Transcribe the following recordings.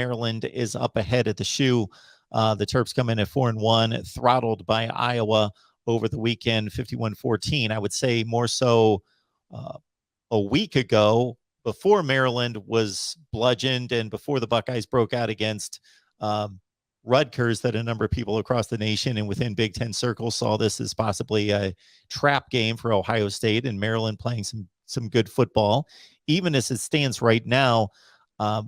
Maryland is up ahead at the shoe. The Terps come in at 4-1, throttled by Iowa over the weekend, 51-14. I would say more so a week ago, before Maryland was bludgeoned and before the Buckeyes broke out against Rutgers, that a number of people across the nation and within Big Ten circles saw this as possibly a trap game for Ohio State, and Maryland playing some good football. Even as it stands right now,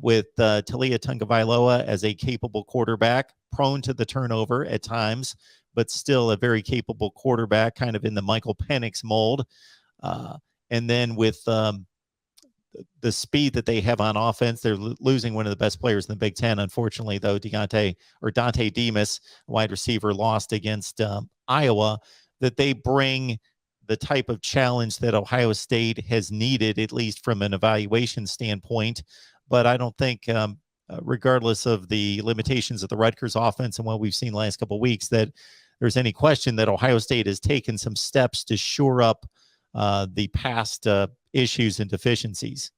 with Talia Tagovailoa as a capable quarterback, prone to the turnover at times, but still a very capable quarterback, kind of in the Michael Penix mold. And then with the speed that they have on offense, they're losing one of the best players in the Big Ten. Unfortunately, though, Dante Demas, wide receiver, lost against Iowa. That they bring the type of challenge that Ohio State has needed, at least from an evaluation standpoint. But I don't think, regardless of the limitations of the Rutgers offense and what we've seen the last couple of weeks, that there's any question that Ohio State has taken some steps to shore up the past issues and deficiencies.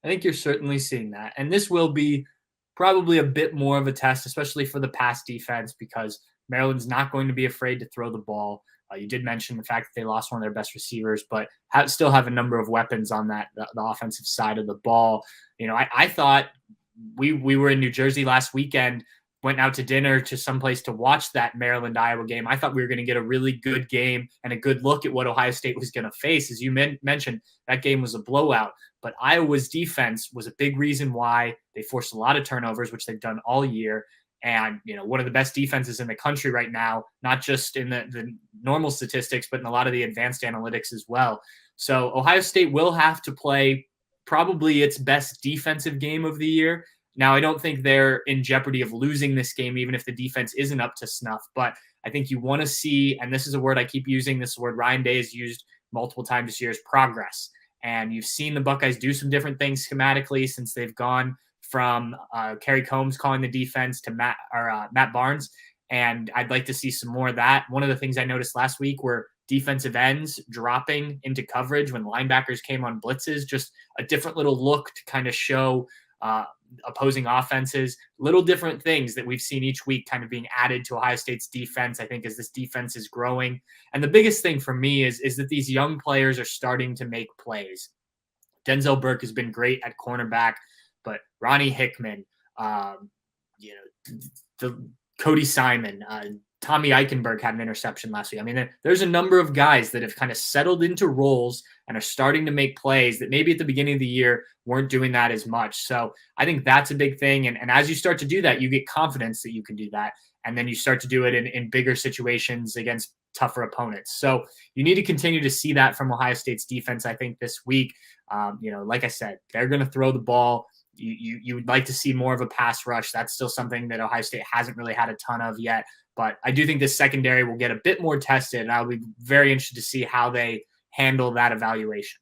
I think you're certainly seeing that. And this will be probably a bit more of a test, especially for the pass defense, because Maryland's not going to be afraid to throw the ball. You did mention the fact that they lost one of their best receivers, but still have a number of weapons on the offensive side of the ball. You know, I thought we were in New Jersey last weekend, went out to dinner to someplace to watch that Maryland-Iowa game. I thought we were going to get a really good game and a good look at what Ohio State was going to face. As you mentioned, that game was a blowout, but Iowa's defense was a big reason why they forced a lot of turnovers, which they've done all year. And, you know, one of the best defenses in the country right now, not just in the normal statistics, but in a lot of the advanced analytics as well. So Ohio State will have to play probably its best defensive game of the year. Now, I don't think they're in jeopardy of losing this game, even if the defense isn't up to snuff. But I think you want to see, and this is a word I keep using, this word Ryan Day has used multiple times this year, is progress. And you've seen the Buckeyes do some different things schematically since they've gone from Kerry Combs calling the defense to Matt Barnes. And I'd like to see some more of that. One of the things I noticed last week were defensive ends dropping into coverage when linebackers came on blitzes, just a different little look to kind of show opposing offenses, little different things that we've seen each week kind of being added to Ohio State's defense, I think, as this defense is growing. And the biggest thing for me is that these young players are starting to make plays. Denzel Burke has been great at cornerback, but Ronnie Hickman, Cody Simon, Tommy Eichenberg had an interception last week. I mean, there's a number of guys that have kind of settled into roles and are starting to make plays that maybe at the beginning of the year weren't doing that as much. So I think that's a big thing. And as you start to do that, you get confidence that you can do that. And then you start to do it in bigger situations against tougher opponents. So you need to continue to see that from Ohio State's defense, I think, this week. Like I said, they're going to throw the ball. You would like to see more of a pass rush. That's still something that Ohio State hasn't really had a ton of yet. But I do think this secondary will get a bit more tested, and I'll be very interested to see how they handle that evaluation.